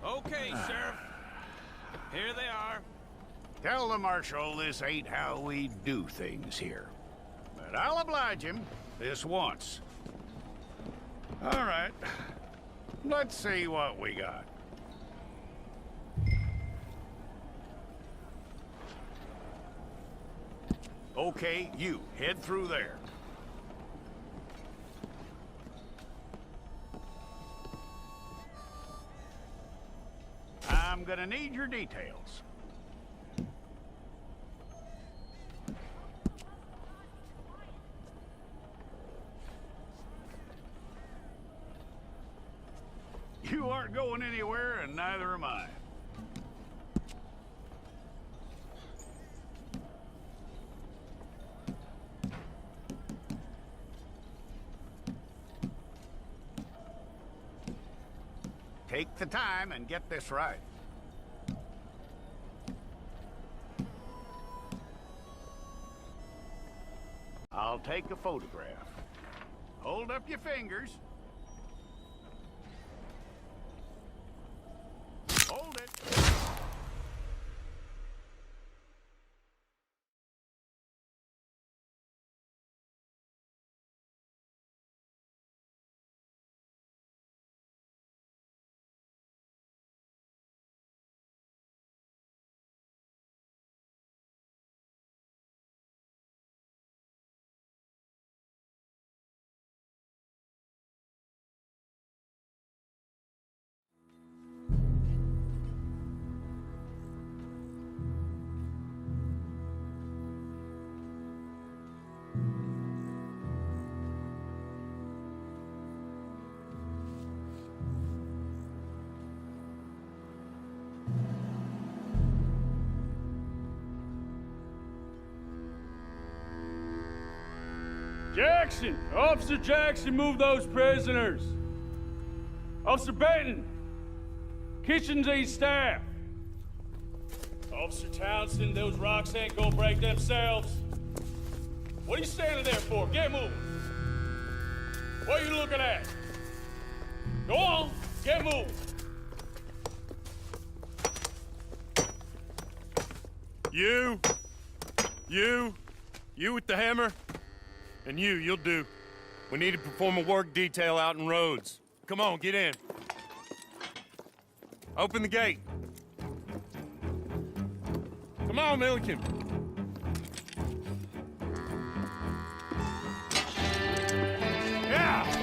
Okay, Sheriff. Here they are. Tell the Marshal this ain't how we do things here. But I'll oblige him this once. All right. Let's see what we got. Okay, you head through there. I'm gonna need your details. You aren't going anywhere, and neither am I. Take the time and get this right. I'll take a photograph. Hold up your fingers. Hold it. Jackson! Officer Jackson, move those prisoners! Officer Benton! Kitchens aid staff! Officer Townsend, those rocks ain't gonna break themselves. What are you standing there for? Get moving! What are you looking at? Go on, get moving! You with the hammer? And you'll do. We need to perform a work detail out in Rhodes. Come on, get in. Open the gate. Come on, Milliken. Yeah!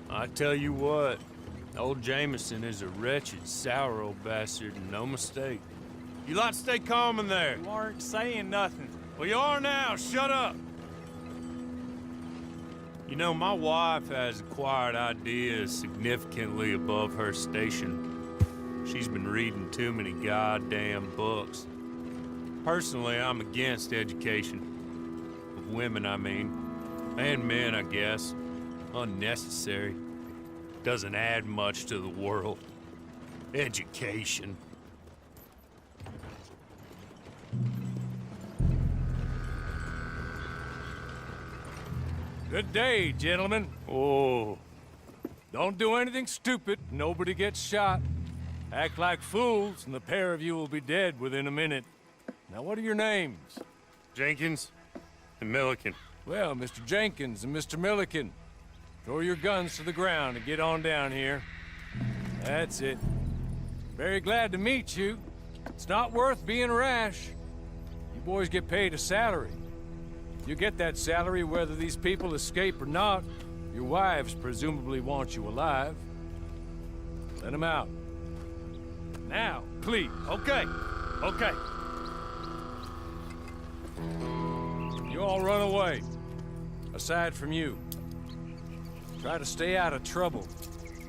I tell you what, old Jameson is a wretched, sour old bastard, and no mistake. You lot stay calm in there. You aren't saying nothing. Well, you are now. Shut up. You know, my wife has acquired ideas significantly above her station. She's been reading too many goddamn books. Personally, I'm against education. Of women, I mean. And men, I guess. Unnecessary. Doesn't add much to the world. Education. Good day, gentlemen. Oh. Don't do anything stupid. Nobody gets shot. Act like fools, and the pair of you will be dead within a minute. Now, what are your names? Jenkins and Milliken. Well, Mr. Jenkins and Mr. Milliken, throw your guns to the ground and get on down here. That's it. Very glad to meet you. It's not worth being rash. You boys get paid a salary. You get that salary whether these people escape or not. Your wives presumably want you alive. Let them out. Now, please. Okay. You all run away. Aside from you. Try to stay out of trouble.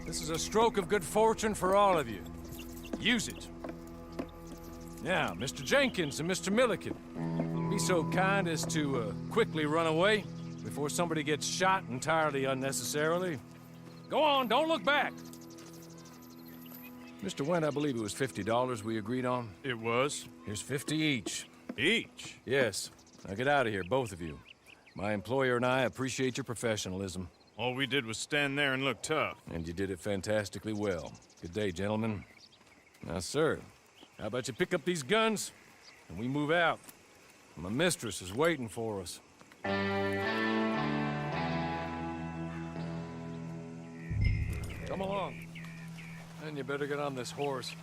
This is a stroke of good fortune for all of you. Use it. Now, Mr. Jenkins and Mr. Milliken, be so kind as to quickly run away before somebody gets shot entirely unnecessarily. Go on, don't look back. Mr. Wendt, I believe it was $50 we agreed on. It was? Here's 50 each. Each? Yes. Now get out of here, both of you. My employer and I appreciate your professionalism. All we did was stand there and look tough. And you did it fantastically well. Good day, gentlemen. Now, sir, how about you pick up these guns and we move out? My mistress is waiting for us. Come along. And you better get on this horse.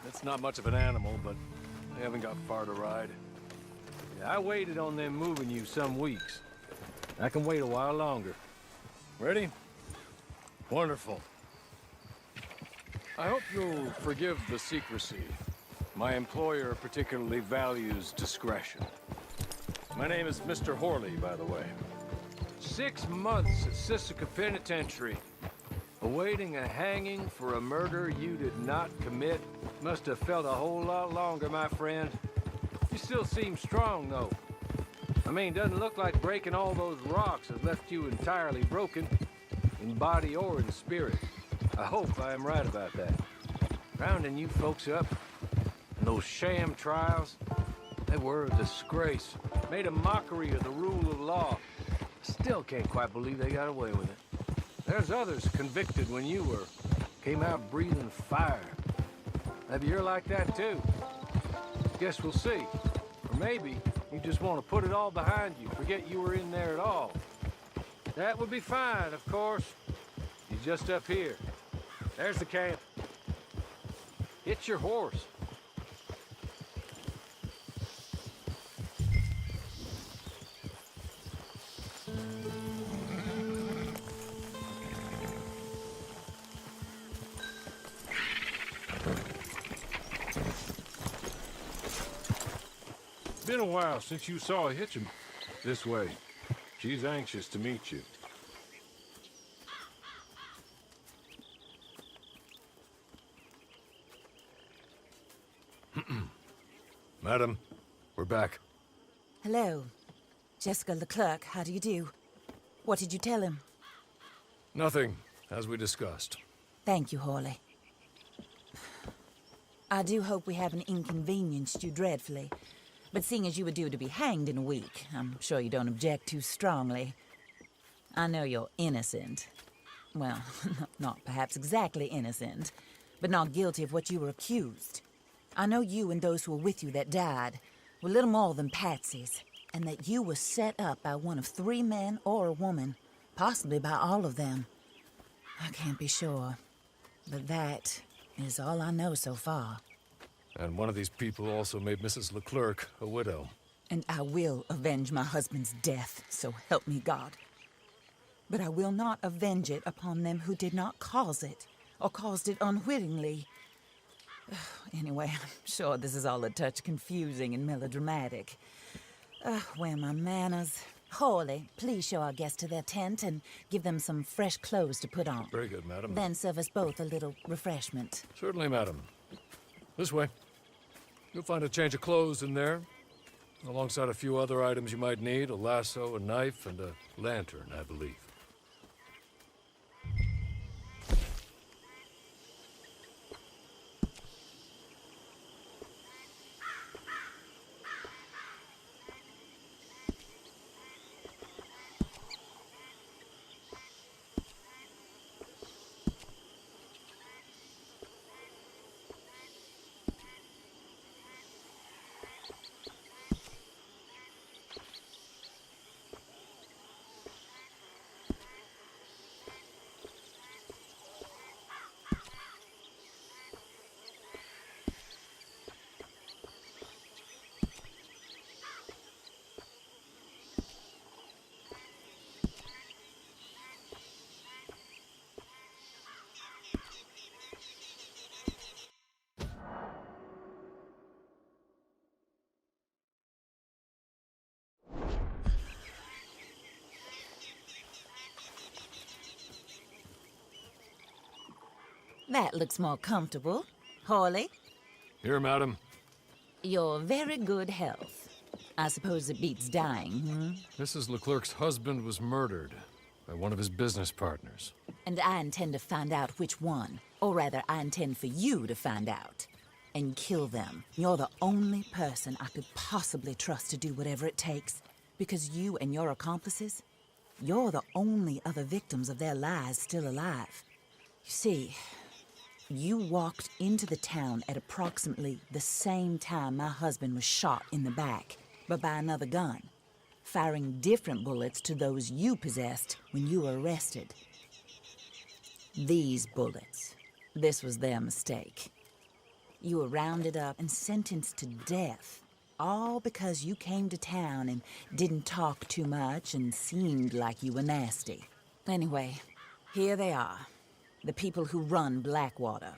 It's not much of an animal, but they haven't got far to ride. Yeah, I waited on them moving you some weeks. I can wait a while longer. Ready? Wonderful. I hope you'll forgive the secrecy. My employer particularly values discretion. My name is Mr. Horley, by the way. 6 months at Sisika Penitentiary. Awaiting a hanging for a murder you did not commit. Must have felt a whole lot longer, my friend. You still seem strong, though. I mean, doesn't look like breaking all those rocks has left you entirely broken, in body or in spirit. I hope I am right about that. Rounding you folks up, and those sham trials, they were a disgrace. Made a mockery of the rule of law. Still can't quite believe they got away with it. There's others convicted when you were. Came out breathing fire. Maybe you're like that too. Guess we'll see. Or maybe you just want to put it all behind you, forget you were in there at all. That would be fine, of course. You're just up here. There's the camp. Hit your horse. Been a while since you saw Hitchin. This way. She's anxious to meet you. Madam, we're back. Hello. Jessica Leclerc, how do you do? What did you tell him? Nothing, as we discussed. Thank you, Horley. I do hope we haven't inconvenienced you dreadfully. But seeing as you were due to be hanged in a week, I'm sure you don't object too strongly. I know you're innocent. Well, not perhaps exactly innocent, but not guilty of what you were accused. I know you and those who were with you that died were little more than patsies, and that you were set up by one of 3 men or a woman, possibly by all of them. I can't be sure, but that is all I know so far. And one of these people also made Mrs. Leclerc a widow. And I will avenge my husband's death, so help me God. But I will not avenge it upon them who did not cause it, or caused it unwittingly. Anyway, I'm sure this is all a touch confusing and melodramatic. Where are my manners? Horley, please show our guests to their tent and give them some fresh clothes to put on. Very good, madam. Then serve us both a little refreshment. Certainly, madam. This way. You'll find a change of clothes in there, alongside a few other items you might need, a lasso, a knife, and a lantern, I believe. That looks more comfortable. Horley, Here, madam. your very good health. I suppose it beats dying, hmm? Mrs. Leclerc's husband was murdered by one of his business partners. And I intend to find out which one. Or rather, I intend for you to find out. And kill them. You're the only person I could possibly trust to do whatever it takes. Because you and your accomplices, you're the only other victims of their lies still alive. You see, you walked into the town at approximately the same time my husband was shot in the back, but by another gun, firing different bullets to those you possessed when you were arrested. These bullets, this was their mistake. You were rounded up and sentenced to death, all because you came to town and didn't talk too much and seemed like you were nasty. Anyway, here they are, the people who run Blackwater.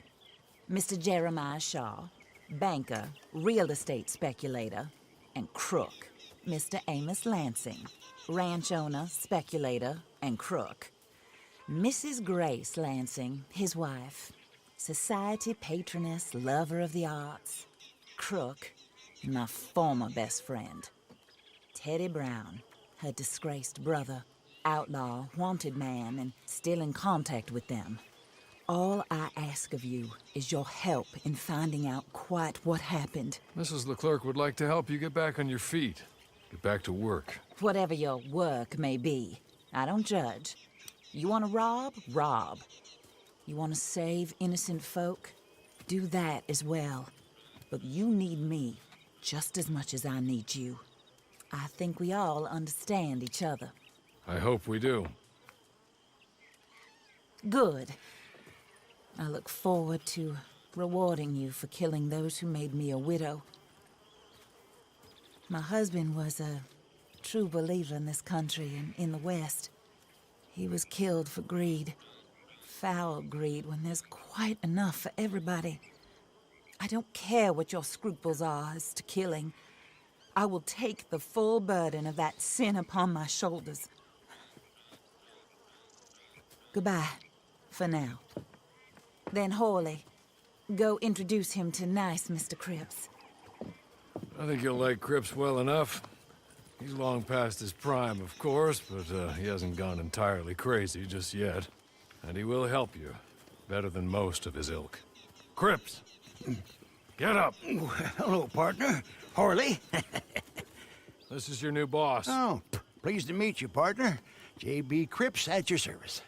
Mr. Jeremiah Shaw, banker, real estate speculator, and crook. Mr. Amos Lansing, ranch owner, speculator, and crook. Mrs. Grace Lansing, his wife, society patroness, lover of the arts, crook, and my former best friend. Teddy Brown, her disgraced brother, outlaw, wanted man, and still in contact with them. All I ask of you is your help in finding out quite what happened. Mrs. Leclerc would like to help you get back on your feet. Get back to work. Whatever your work may be, I don't judge. You want to rob? Rob. You want to save innocent folk? Do that as well. But you need me just as much as I need you. I think we all understand each other. I hope we do. Good. I look forward to rewarding you for killing those who made me a widow. My husband was a true believer in this country and in the West. He was killed for greed. Foul greed when there's quite enough for everybody. I don't care what your scruples are as to killing. I will take the full burden of that sin upon my shoulders. Goodbye, for now. Then Hawley, go introduce him to nice Mr. Cripps. I think you'll like Cripps well enough. He's long past his prime, of course, but he hasn't gone entirely crazy just yet. And he will help you, better than most of his ilk. Cripps! Get up! Hello, partner. Harley. This is your new boss. Oh, pleased to meet you, partner. J.B. Cripps at your service.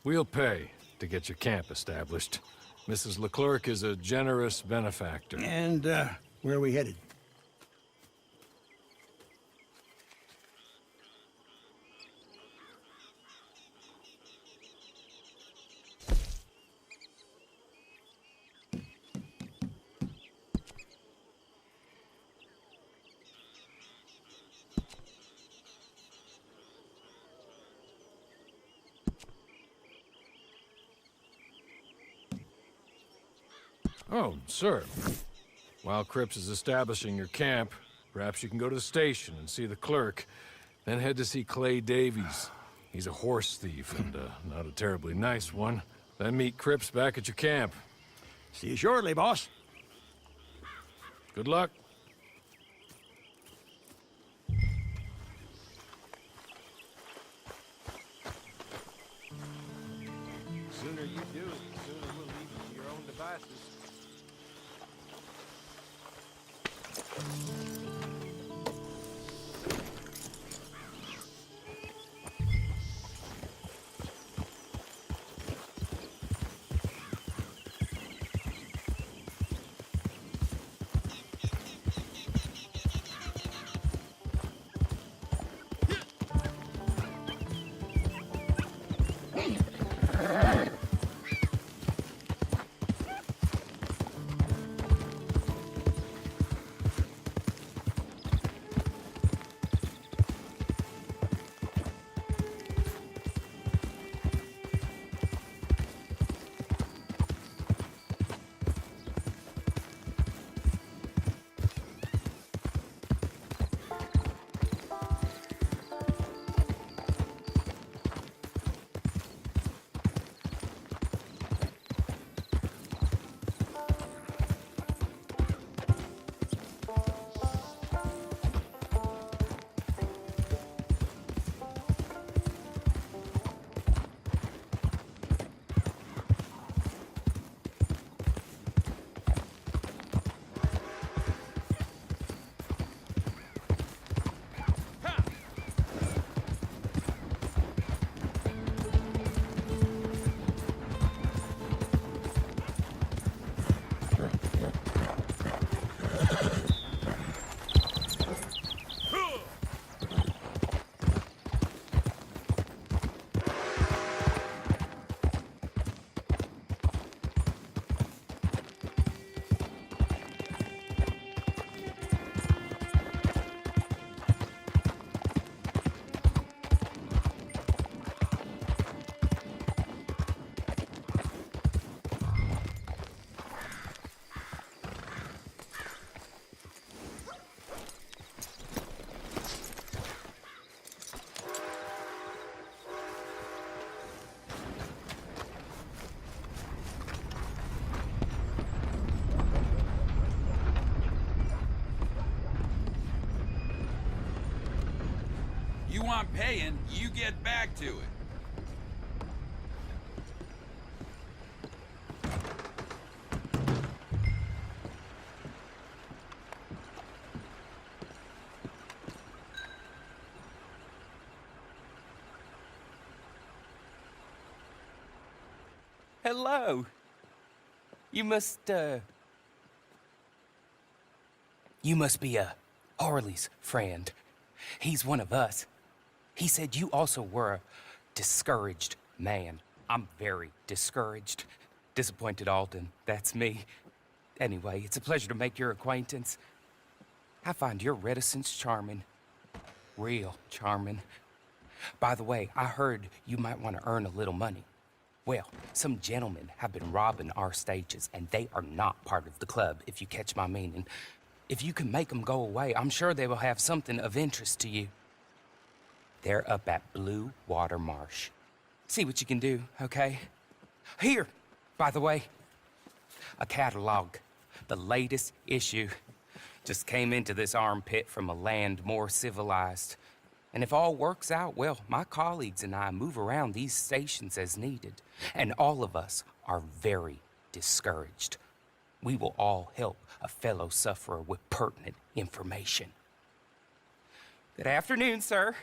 We'll pay to get your camp established. Mrs. Leclerc is a generous benefactor. And, where are we headed? Oh, sir. While Cripps is establishing your camp, perhaps you can go to the station and see the clerk, then head to see Clay Davies. He's a horse thief and not a terribly nice one. Then meet Cripps back at your camp. See you shortly, boss. Good luck. The sooner you do it, the sooner we'll leave you to your own devices. You want paying, you get back to it. Hello. You must be Harley's friend. He's one of us. He said you also were a discouraged man. I'm very discouraged. Disappointed Alden, that's me. Anyway, it's a pleasure to make your acquaintance. I find your reticence charming. Real charming. By the way, I heard you might want to earn a little money. Well, some gentlemen have been robbing our stages, and they are not part of the club, if you catch my meaning. If you can make them go away, I'm sure they will have something of interest to you. They're up at Blue Water Marsh. See what you can do, okay? Here, by the way, a catalog. The latest issue. Just came into this armpit from a land more civilized. And if all works out, well, my colleagues and I move around these stations as needed. And all of us are very discouraged. We will all help a fellow sufferer with pertinent information. Good afternoon, sir.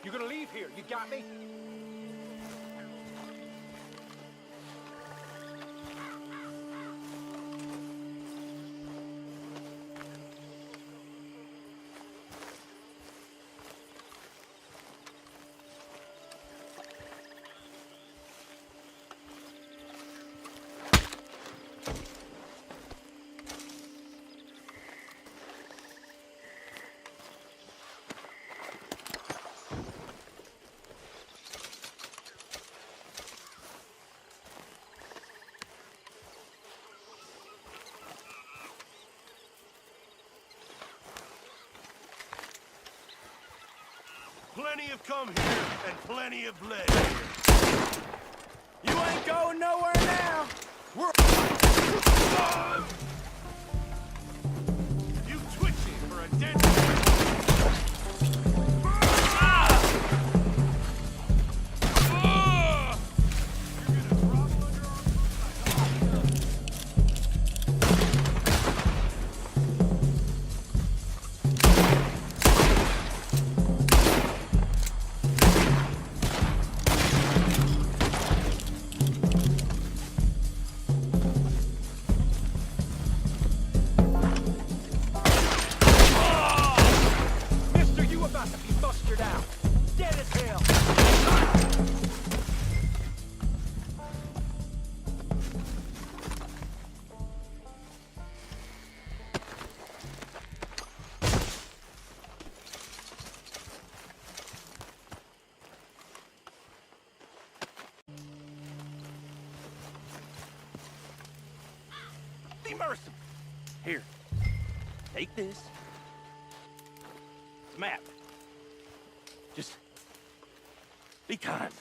You're gonna leave here, you got me? Plenty have come here, and plenty have bled here. You ain't going nowhere now! You twitching for a dead Mister, you about to be mustered out! Dead as hell! Be merciful. Here, take this. Map. Just be kind.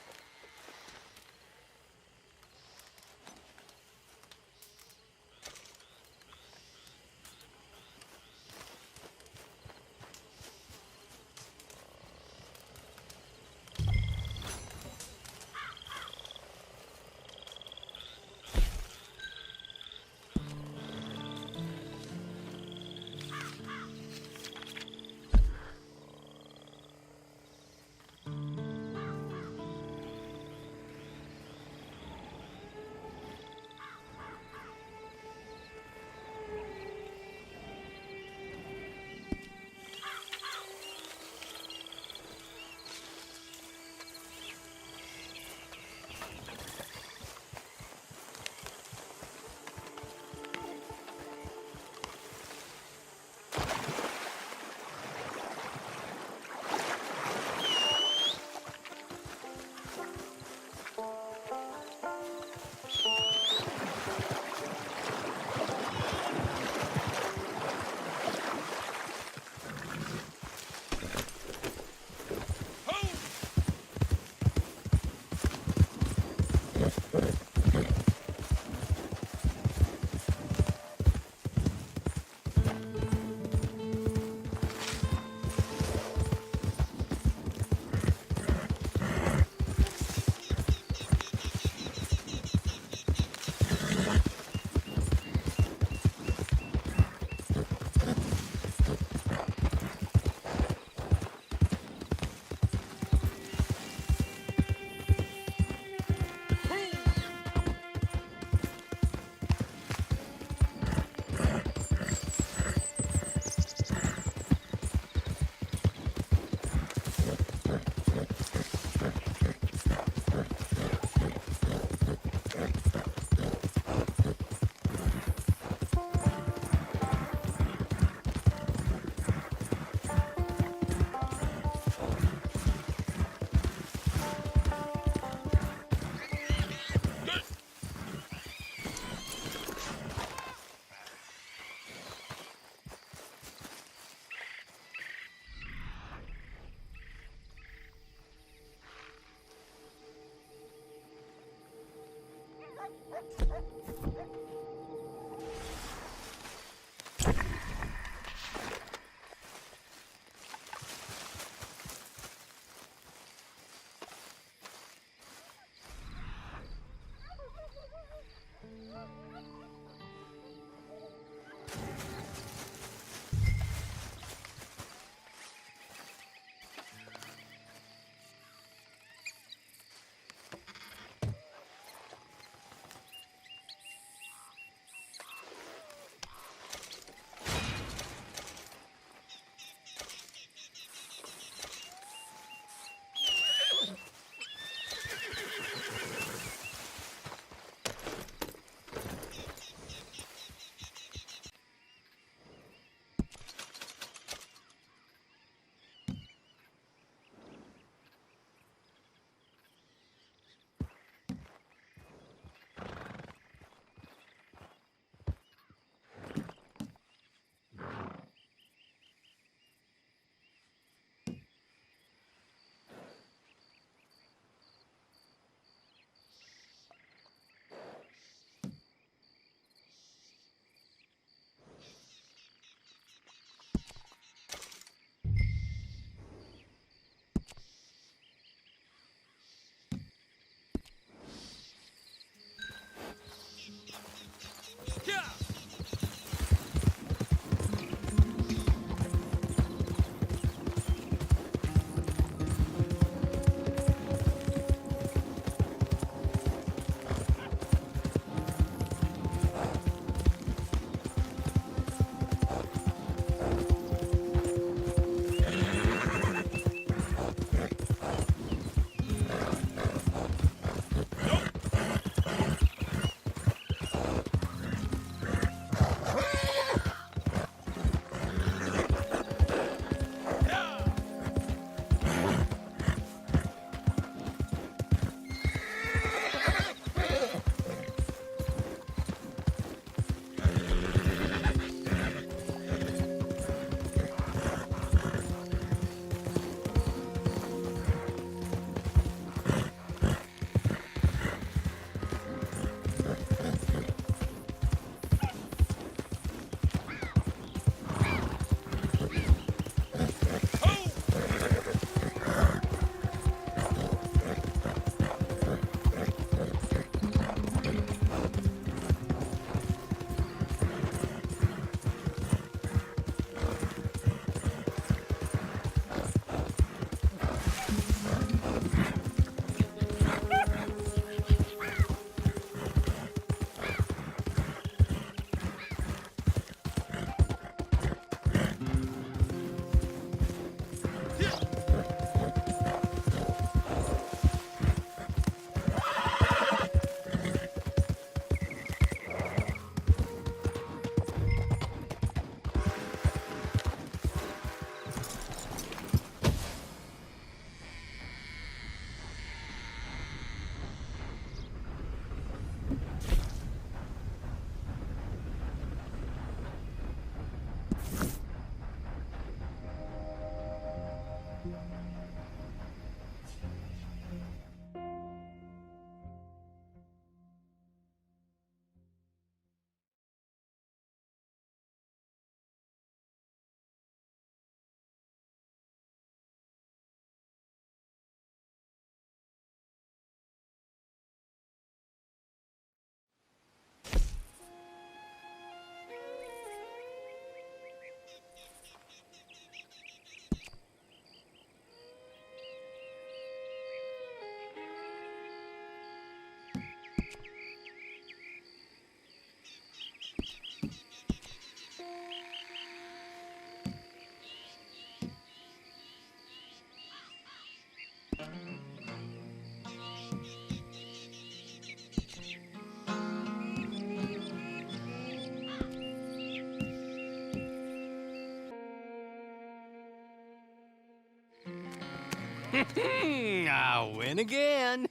I win again.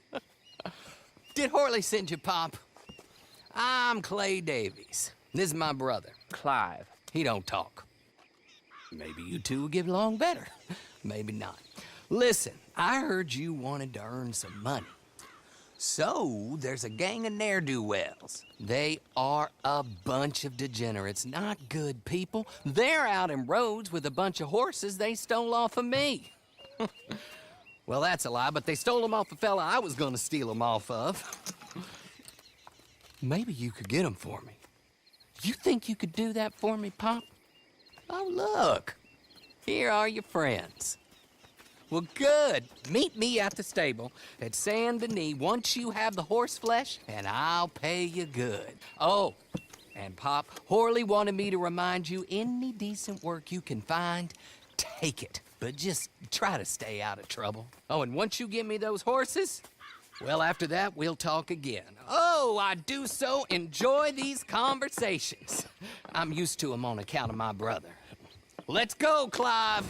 Did Horley send you, Pop? I'm Clay Davies. This is my brother, Clive. He don't talk. Maybe you two will get along better. Maybe not. Listen, I heard you wanted to earn some money. So, there's a gang of ne'er-do-wells. They are a bunch of degenerates, not good people. They're out in roads with a bunch of horses they stole off of me. Well, that's a lie, but they stole them off the fella I was gonna steal them off of. Maybe you could get them for me. You think you could do that for me, Pop? Oh, look. Here are your friends. Well, good. Meet me at the stable at Saint Denis once you have the horse flesh, and I'll pay you good. Oh, and Pop, Horley wanted me to remind you, any decent work you can find, take it. But just try to stay out of trouble. Oh, and once you give me those horses, well, after that, we'll talk again. Oh, I do so enjoy these conversations. I'm used to them on account of my brother. Let's go, Clive.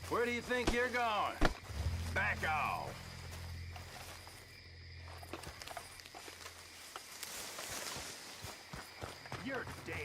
Where do you think you're going? Back off. You're dead.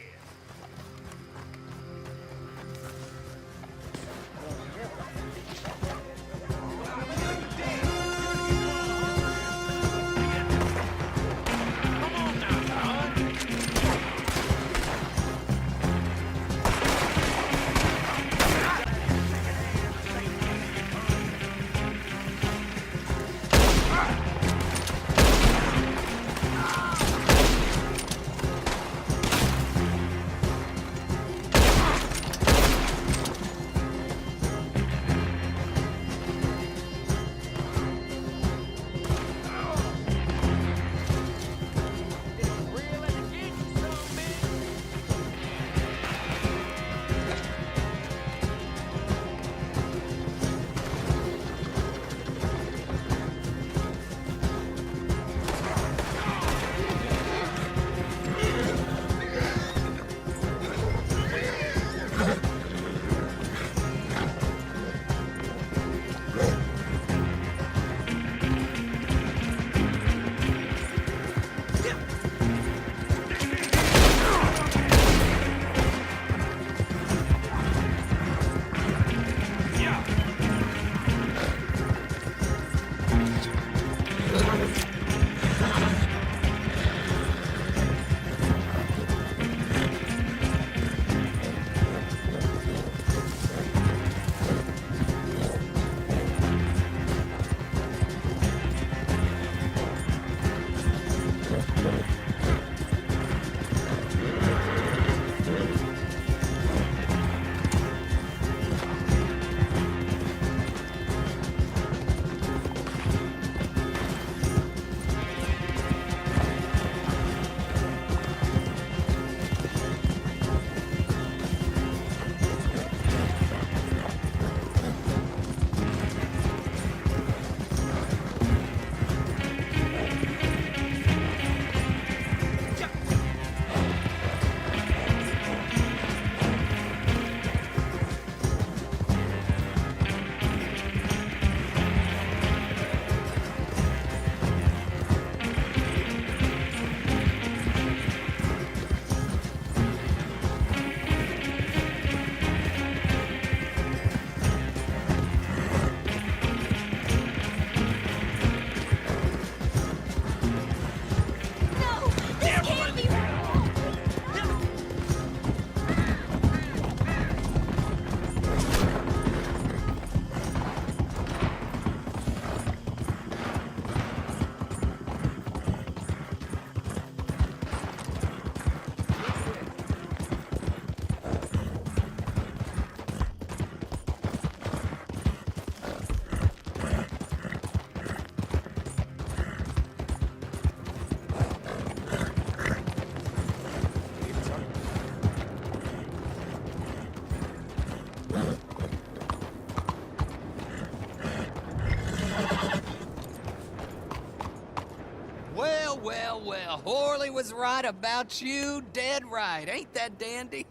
Well, Horley was right about you, dead right. Ain't that dandy?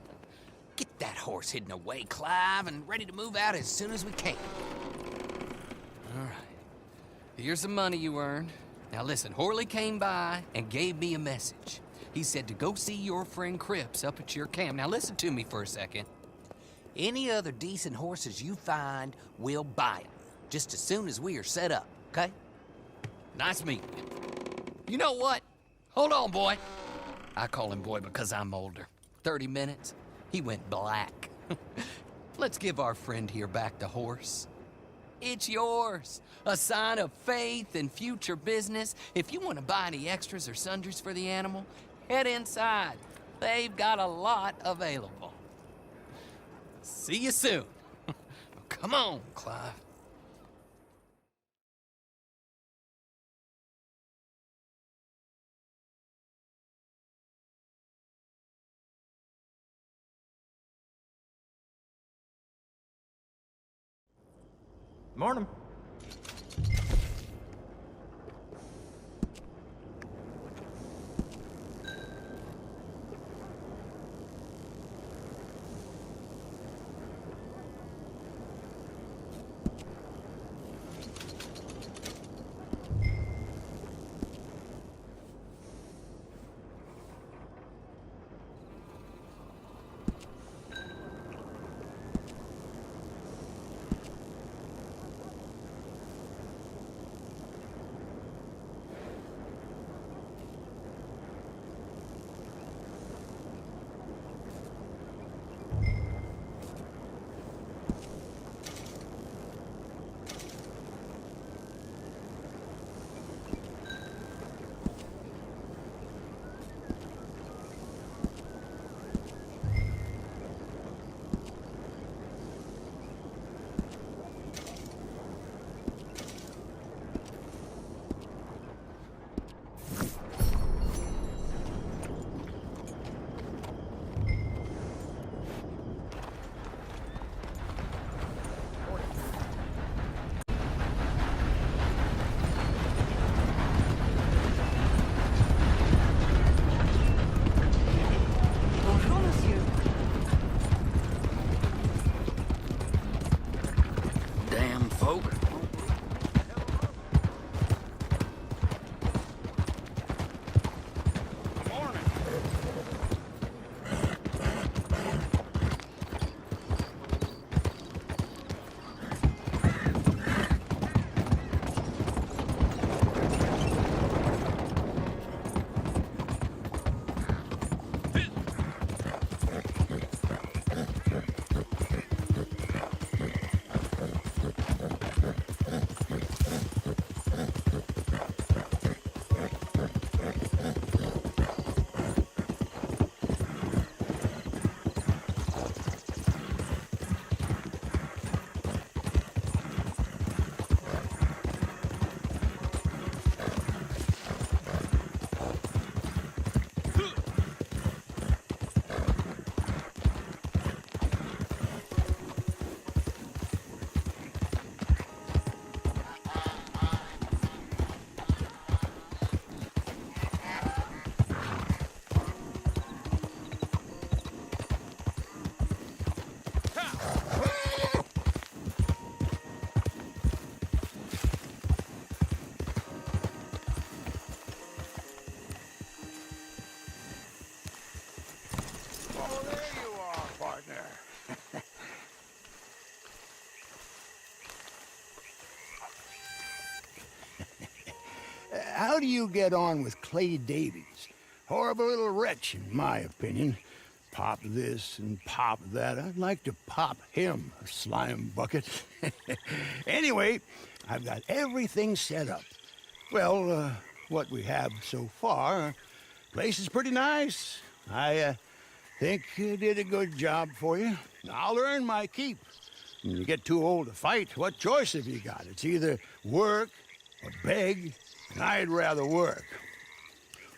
Get that horse hidden away, Clive, and ready to move out as soon as we can. All right. Here's the money you earned. Now listen, Horley came by and gave me a message. He said to go see your friend Cripps up at your camp. Now listen to me for a second. Any other decent horses you find, we'll buy them. Just as soon as we are set up, okay? Nice meeting you. You know what? Hold on, boy. I call him boy because I'm older. 30 minutes, he went black. Let's give our friend here back the horse. It's yours. A sign of faith and future business. If you want to buy any extras or sundries for the animal, head inside. They've got a lot available. See you soon. Come on, Clive. Morning. How do you get on with Clay Davies? Horrible little wretch, in my opinion. Pop this and pop that. I'd like to pop him, a slime bucket. Anyway, I've got everything set up. Well, what we have so far, place is pretty nice. I think you did a good job for you. I'll earn my keep. When you get too old to fight, what choice have you got? It's either work or beg, and I'd rather work.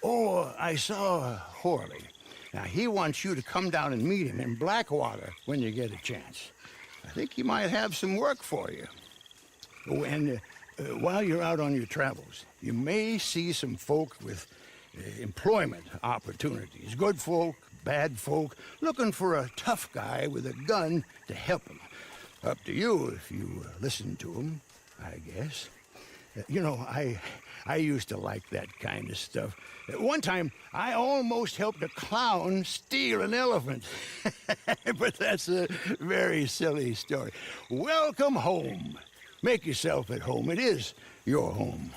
Oh, I saw Horley. Now, he wants you to come down and meet him in Blackwater when you get a chance. I think he might have some work for you. Oh, and while you're out on your travels, you may see some folk with employment opportunities. Good folk, bad folk, looking for a tough guy with a gun to help them. Up to you if you listen to them, I guess. You know, I used to like that kind of stuff. One time, I almost helped a clown steal an elephant. But that's a very silly story. Welcome home. Make yourself at home. It is your home.